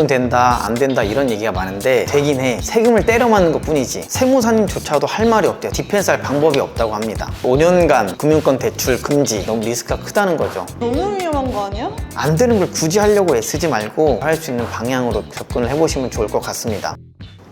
된다 안 된다 이런 얘기가 많은데 되긴 해. 세금을 때려 맞는 것 뿐이지 세무사님조차도 할 말이 없대요. 디펜스할 방법이 없다고 합니다. 5년간 금융권 대출 금지, 너무 리스크가 크다는 거죠. 너무 위험한 거 아니야? 안 되는 걸 굳이 하려고 애쓰지 말고 할 수 있는 방향으로 접근을 해보시면 좋을 것 같습니다.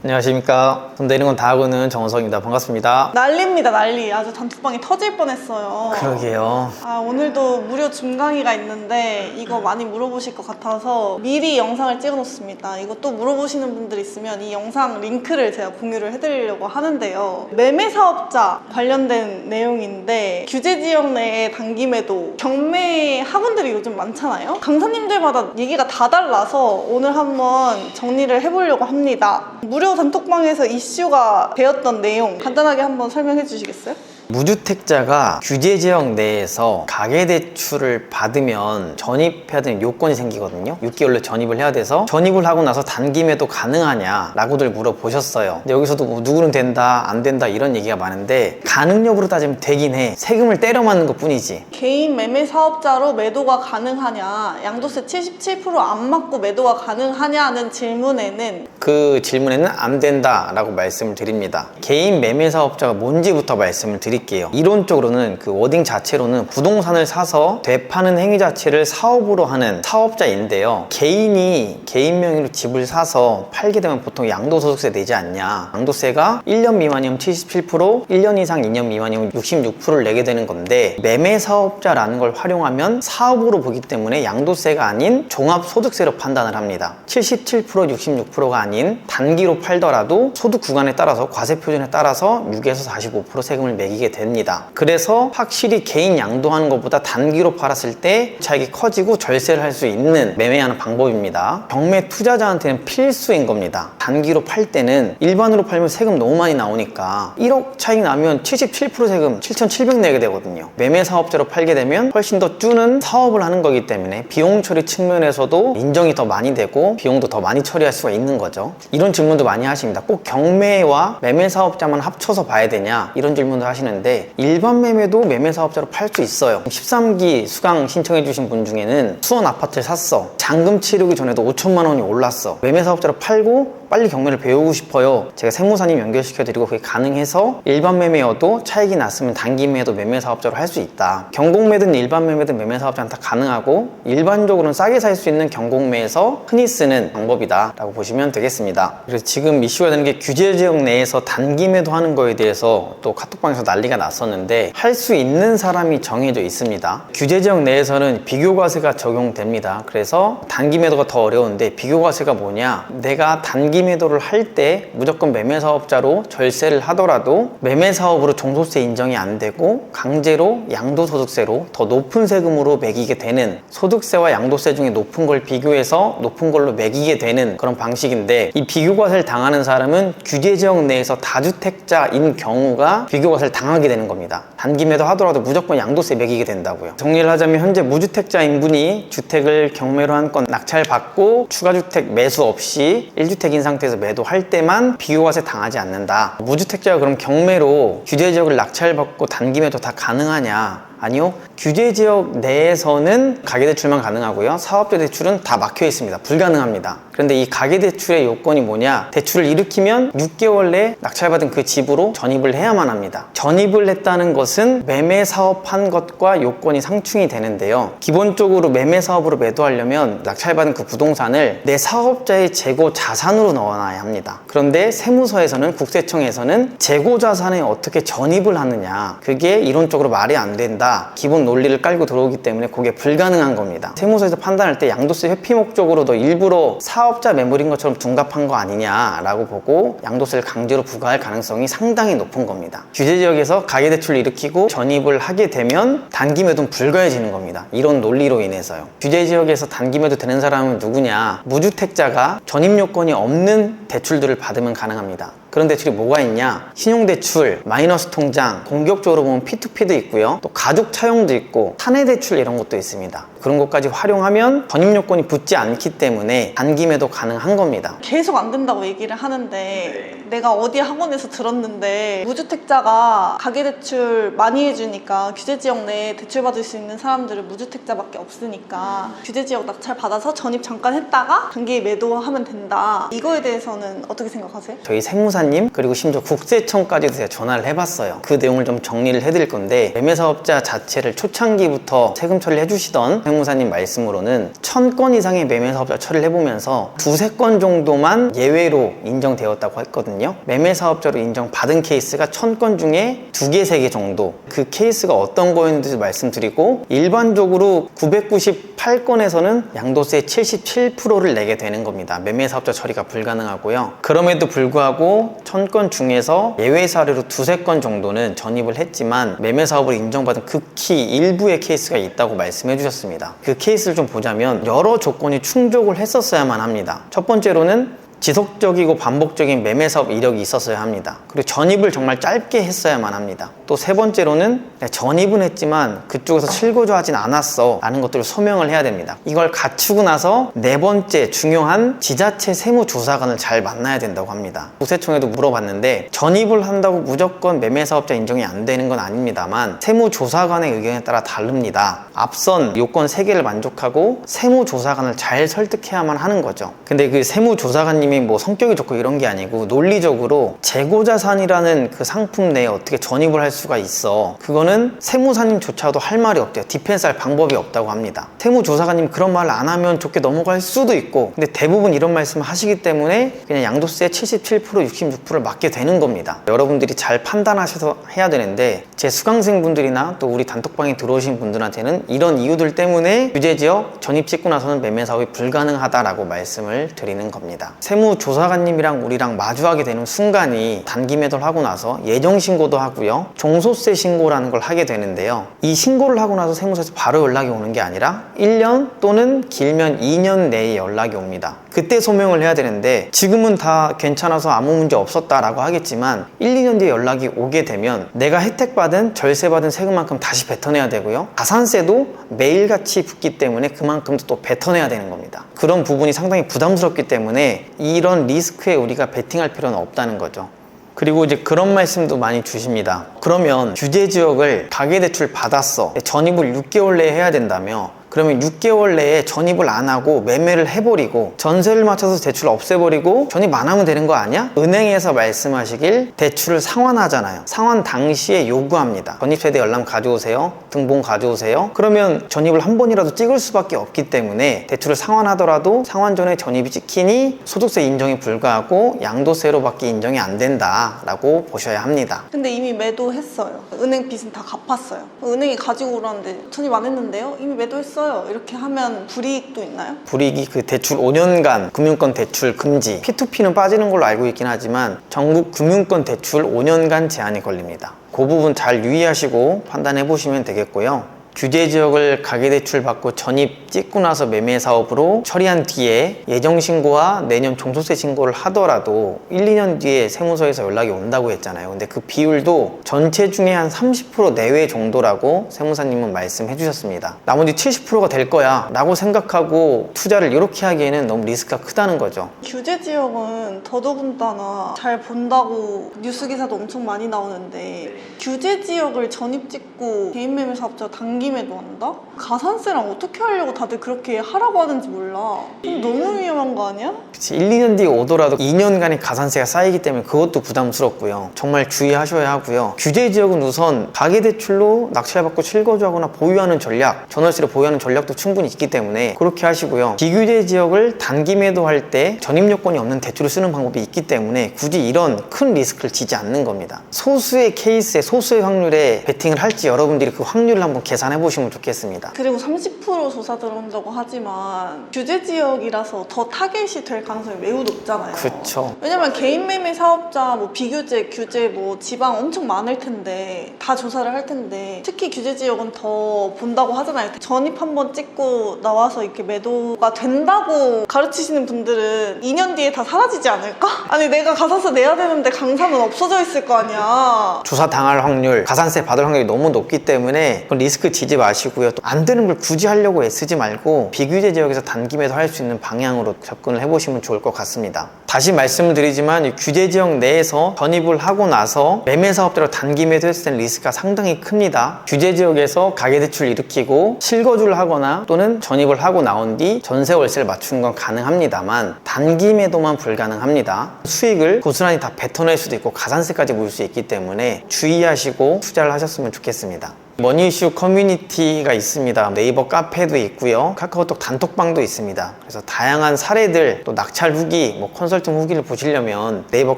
안녕하십니까. 돈 되는 건 다 하고는 정원석입니다. 반갑습니다. 난리입니다, 난리. 아주 단톡방이 터질 뻔했어요. 그러게요. 오늘도 무료 줌 강의가 있는데 이거 많이 물어보실 것 같아서 미리 영상을 찍어 놓습니다. 이거 또 물어보시는 분들 있으면 이 영상 링크를 제가 공유를 해드리려고 하는데요. 매매 사업자 관련된 내용인데 규제 지역 내에 단기 매도, 경매 학원들이 요즘 많잖아요. 강사님들마다 얘기가 다 달라서 오늘 한번 정리를 해보려고 합니다. 무료 단톡방에서 이슈가 되었던 내용 간단하게 한번 설명해 주시겠어요? 무주택자가 규제지역 내에서 가계대출을 받으면 전입해야 되는 요건이 생기거든요. 6개월로 전입을 해야 돼서 전입을 하고 나서 단기 매도 가능하냐 라고들 물어보셨어요. 근데 여기서도 뭐 누구는 된다 안 된다 이런 얘기가 많은데 가능 여부로 따지면 되긴 해. 세금을 때려 맞는 것 뿐이지. 개인 매매 사업자로 매도가 가능하냐, 양도세 77% 안 맞고 매도가 가능하냐는 질문에는 그 질문에는 안 된다 라고 말씀을 드립니다. 개인 매매 사업자가 뭔지부터 말씀을 드릴게요. 이론적으로는 그 워딩 자체로는 부동산을 사서 되파는 행위 자체를 사업으로 하는 사업자인데요. 개인이 개인 명의로 집을 사서 팔게 되면 보통 양도소득세 내지 않냐. 양도세가 1년 미만이면 77%, 1년 이상 2년 미만이면 66%를 내게 되는 건데 매매 사업자라는 걸 활용하면 사업으로 보기 때문에 양도세가 아닌 종합소득세로 판단을 합니다. 77%, 66%가 아닌 단기로 팔더라도 소득 구간에 따라서 과세 표준에 따라서 6에서 45% 세금을 매기게 됩니다. 그래서 확실히 개인 양도하는 것보다 단기로 팔았을 때 차익이 커지고 절세를 할 수 있는 매매하는 방법입니다. 경매 투자자한테는 필수인 겁니다. 단기로 팔 때는 일반으로 팔면 세금 너무 많이 나오니까 1억 차익 나면 77% 세금 7,700 내게 되거든요. 매매 사업자로 팔게 되면 훨씬 더 주는 사업을 하는 거기 때문에 비용 처리 측면에서도 인정이 더 많이 되고 비용도 더 많이 처리할 수가 있는 거죠. 이런 질문도 많이 하십니다. 꼭 경매와 매매 사업자만 합쳐서 봐야 되냐 이런 질문도 하시는데 일반 매매도 매매 사업자로 팔 수 있어요. 13기 수강 신청해 주신 분 중에는 수원 아파트를 샀어. 잔금 치르기 전에도 5천만 원이 올랐어. 매매 사업자로 팔고 빨리 경매를 배우고 싶어요. 제가 세무사님 연결시켜드리고 그게 가능해서 일반 매매여도 차익이 났으면 단기 매매도 매매 사업자로 할 수 있다. 경공매든 일반 매매든 매매 사업자는 다 가능하고 일반적으로는 싸게 살 수 있는 경공매에서 흔히 쓰는 방법이다 라고 보시면 되겠습니다. 그래서 지금 이슈가 되는 게 규제지역 내에서 단기 매도하는 거에 대해서 또 카톡방에서 난리가 났었는데 할 수 있는 사람이 정해져 있습니다. 규제지역 내에서는 비교과세가 적용됩니다. 그래서 단기 매도가 더 어려운데 비교과세가 뭐냐, 내가 단기 매도를 할 때 무조건 매매 사업자로 절세를 하더라도 매매 사업으로 종소세 인정이 안 되고 강제로 양도소득세로 더 높은 세금으로 매기게 되는, 소득세와 양도세 중에 높은 걸 비교해서 높은 걸로 매기게 되는 그런 방식인데, 이 비교과세를 당하는 사람은 규제지역 내에서 다주택자인 경우가 비교과세를 당하게 되는 겁니다. 단기 매도 하더라도 무조건 양도세 매기게 된다고요. 정리를 하자면 현재 무주택자인 분이 주택을 경매로 한 건 낙찰받고 추가주택 매수 없이 1주택인 상태에서 매도할 때만 비교과세 당하지 않는다. 무주택자가 그럼 경매로 규제지역을 낙찰받고 단기 매도 다 가능하냐? 아니요. 규제지역 내에서는 가계대출만 가능하고요. 사업자 대출은 다 막혀 있습니다. 불가능합니다. 그런데 이 가계대출의 요건이 뭐냐? 대출을 일으키면 6개월 내에 낙찰받은 그 집으로 전입을 해야만 합니다. 전입을 했다는 것은 매매 사업한 것과 요건이 상충이 되는데요. 기본적으로 매매 사업으로 매도하려면 낙찰받은 그 부동산을 내 사업자의 재고 자산으로 넣어놔야 합니다. 그런데 세무서에서는, 국세청에서는 재고 자산에 어떻게 전입을 하느냐, 그게 이론적으로 말이 안 된다. 기본 논리를 깔고 들어오기 때문에 그게 불가능한 겁니다. 세무서에서 판단할 때 양도세 회피 목적으로도 일부러 사업자 매물인 것처럼 둔갑한 거 아니냐라고 보고 양도세를 강제로 부과할 가능성이 상당히 높은 겁니다. 규제지역에서 가계대출을 일으키고 전입을 하게 되면 단기 매도는 불가해지는 겁니다. 이런 논리로 인해서요. 규제지역에서 단기 매도 되는 사람은 누구냐? 무주택자가 전입요건이 없는 대출들을 받으면 가능합니다. 그런 대출이 뭐가 있냐? 신용대출, 마이너스 통장, 공격적으로 보면 P2P도 있고요. 또 가족 차용도 있고 사내대출 이런 것도 있습니다. 그런 것까지 활용하면 전입 요건이 붙지 않기 때문에 단기 매도 가능한 겁니다. 계속 안 된다고 얘기를 하는데 내가 어디 학원에서 들었는데 무주택자가 가계대출 많이 해주니까 규제지역 내에 대출받을 수 있는 사람들은 무주택자밖에 없으니까 규제지역 낙찰 받아서 전입 잠깐 했다가 단기 매도하면 된다. 이거에 대해서는 어떻게 생각하세요? 저희 세무사님 그리고 심지어 국세청까지도 제가 전화를 해봤어요. 그 내용을 좀 정리를 해드릴 건데, 매매사업자 자체를 초창기부터 세금 처리를 해주시던 세무사님 말씀으로는 1000건 이상의 매매사업자 처리를 해보면서 2~3건 정도만 예외로 인정되었다고 했거든요. 매매사업자로 인정받은 케이스가 1000건 중에 2개, 3개 정도. 그 케이스가 어떤 거였는지 말씀드리고, 일반적으로 998건에서는 양도세 77%를 내게 되는 겁니다. 매매사업자 처리가 불가능하고요. 그럼에도 불구하고 1000건 중에서 예외 사례로 2~3건 정도는 전입을 했지만 매매사업으로 인정받은 극히 일부의 케이스가 있다고 말씀해 주셨습니다. 그 케이스를 좀 보자면 여러 조건이 충족을 했었어야만 합니다. 첫 번째로는 지속적이고 반복적인 매매사업 이력이 있었어야 합니다. 그리고 전입을 정말 짧게 했어야만 합니다. 또 세 번째로는 전입은 했지만 그쪽에서 실거주하진 않았어 라는 것들을 소명을 해야 됩니다. 이걸 갖추고 나서 네 번째 중요한 지자체 세무조사관을 잘 만나야 된다고 합니다. 국세청에도 물어봤는데 전입을 한다고 무조건 매매사업자 인정이 안 되는 건 아닙니다만 세무조사관의 의견에 따라 다릅니다. 앞선 요건 3개를 만족하고 세무조사관을 잘 설득해야만 하는 거죠. 근데 그 세무조사관님이 뭐 성격이 좋고 이런 게 아니고 논리적으로 재고자산이라는 그 상품 내에 어떻게 전입을 할 수가 있어. 그거는 세무사님조차도 할 말이 없대요. 디펜스할 방법이 없다고 합니다. 세무조사관님 그런 말을 안 하면 좋게 넘어갈 수도 있고, 근데 대부분 이런 말씀을 하시기 때문에 그냥 양도세 77%, 66%를 맞게 되는 겁니다. 여러분들이 잘 판단하셔서 해야 되는데, 제 수강생분들이나 또 우리 단톡방에 들어오신 분들한테는 이런 이유들 때문에 규제지역 전입 찍고 나서는 매매사업이 불가능하다라고 말씀을 드리는 겁니다. 세무조사관님이랑 우리랑 마주하게 되는 순간이 단기 매도를 하고 나서 예정신고도 하고요, 종소세 신고라는 걸 하게 되는데요, 이 신고를 하고 나서 세무서에서 바로 연락이 오는 게 아니라 1년 또는 길면 2년 내에 연락이 옵니다. 그때 소명을 해야 되는데 지금은 다 괜찮아서 아무 문제 없었다라고 하겠지만 1~2년 뒤에 연락이 오게 되면 내가 혜택받은 절세받은 세금만큼 다시 뱉어내야 되고요, 가산세도 매일같이 붙기 때문에 그만큼도 또 뱉어내야 되는 겁니다. 그런 부분이 상당히 부담스럽기 때문에 이런 리스크에 우리가 베팅할 필요는 없다는 거죠. 그리고 이제 그런 말씀도 많이 주십니다. 그러면 규제지역을 가계대출 받았어, 전입을 6개월 내에 해야 된다며, 그러면 6개월 내에 전입을 안 하고 매매를 해버리고 전세를 맞춰서 대출을 없애버리고 전입 안 하면 되는 거 아니야? 은행에서 말씀하시길 대출을 상환하잖아요. 상환 당시에 요구합니다. 전입세대 열람 가져오세요, 등본 가져오세요. 그러면 전입을 한 번이라도 찍을 수밖에 없기 때문에 대출을 상환하더라도 상환 전에 전입이 찍히니 소득세 인정에 불과하고 양도세로밖에 인정이 안 된다라고 보셔야 합니다. 근데 이미 매도했어요. 은행 빚은 다 갚았어요. 은행이 가지고 오라는데 전입 안 했는데요? 이미 매도했어요. 이렇게 하면 불이익도 있나요? 불이익이 그 대출 5년간 금융권 대출 금지, P2P는 빠지는 걸로 알고 있긴 하지만 전국 금융권 대출 5년간 제한이 걸립니다. 그 부분 잘 유의하시고 판단해 보시면 되겠고요. 규제지역을 가계대출 받고 전입 찍고 나서 매매사업으로 처리한 뒤에 예정신고와 내년 종소세 신고를 하더라도 1~2년 뒤에 세무서에서 연락이 온다고 했잖아요. 근데 그 비율도 전체 중에 한 30% 내외 정도라고 세무사님은 말씀해 주셨습니다. 나머지 70%가 될 거야 라고 생각하고 투자를 이렇게 하기에는 너무 리스크가 크다는 거죠. 규제지역은 더더군다나 잘 본다고 뉴스 기사도 엄청 많이 나오는데, 규제지역을 전입 찍고 개인 매매 사업자 단기 매도한다? 가산세랑 어떻게 하려고 다들 그렇게 하라고 하는지 몰라. 좀 너무 위험한 거 아니야? 그치, 1~2년 뒤에 오더라도 2년간의 가산세가 쌓이기 때문에 그것도 부담스럽고요. 정말 주의하셔야 하고요. 규제지역은 우선 가계대출로 낙찰받고 실거주하거나 보유하는 전략, 전월세를 보유하는 전략도 충분히 있기 때문에 그렇게 하시고요. 비규제지역을 단기 매도할 때 전입요건이 없는 대출을 쓰는 방법이 있기 때문에 굳이 이런 큰 리스크를 지지 않는 겁니다. 소수의 케이스에 소수의 확률에 베팅을 할지 여러분들이 그 확률을 한번 계산해 보시면 좋겠습니다. 그리고 30% 조사 들어온다고 하지만 규제지역이라서 더 타겟이 될 가능성이 매우 높잖아요. 그쵸. 왜냐면 개인 매매 사업자 뭐 비규제, 규제 뭐 지방 엄청 많을 텐데 다 조사를 할 텐데, 특히 규제지역은 더 본다고 하잖아요. 전입 한번 찍고 나와서 이렇게 매도가 된다고 가르치시는 분들은 2년 뒤에 다 사라지지 않을까? 아니 내가 가산세 내야 되는데 강사는 없어져 있을 거 아니야. 조사 당할 확률, 가산세 받을 확률이 너무 높기 때문에 리스크 지지 마시고요. 또 안 되는 걸 굳이 하려고 애쓰지 말고 비규제 지역에서 단기 매도할 수 있는 방향으로 접근을 해보시면 좋을 것 같습니다. 다시 말씀을 드리지만 이 규제 지역 내에서 전입을 하고 나서 매매 사업대로 단기 매도했을 때는 리스크가 상당히 큽니다. 규제 지역에서 가계대출 일으키고 실거주를 하거나 또는 전입을 하고 나온 뒤 전세 월세를 맞추는 건 가능합니다만 단기 매도만 불가능합니다. 수익을 고스란히 다 뱉어낼 수도 있고 가산세까지 물 수 있기 때문에 주의하시고 투자를 하셨으면 좋겠습니다. 머니이슈 커뮤니티가 있습니다. 네이버 카페도 있고요. 카카오톡 단톡방도 있습니다. 그래서 다양한 사례들, 또 낙찰 후기, 컨설팅 후기를 보시려면 네이버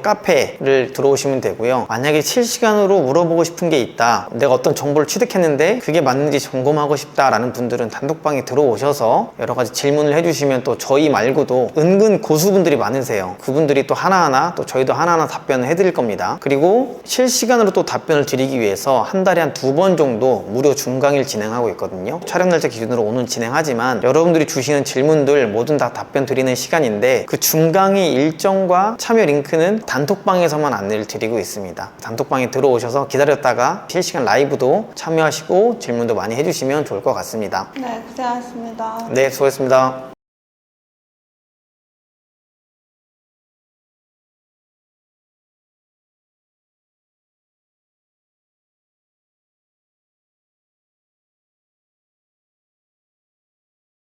카페를 들어오시면 되고요. 만약에 실시간으로 물어보고 싶은 게 있다, 내가 어떤 정보를 취득했는데 그게 맞는지 점검하고 싶다라는 분들은 단톡방에 들어오셔서 여러 가지 질문을 해주시면 또 저희 말고도 은근 고수분들이 많으세요. 그분들이 또 하나하나, 또 저희도 하나하나 답변을 해드릴 겁니다. 그리고 실시간으로 또 답변을 드리기 위해서 한 달에 한 2번 정도 무료 줌강의를 진행하고 있거든요. 촬영 날짜 기준으로 오늘 진행하지만 여러분들이 주시는 질문들 모든 다 답변 드리는 시간인데 그 줌강의 일정과 참여 링크는 단톡방에서만 안내를 드리고 있습니다. 단톡방에 들어오셔서 기다렸다가 실시간 라이브도 참여하시고 질문도 많이 해주시면 좋을 것 같습니다. 네, 고생하셨습니다. 네, 수고했습니다.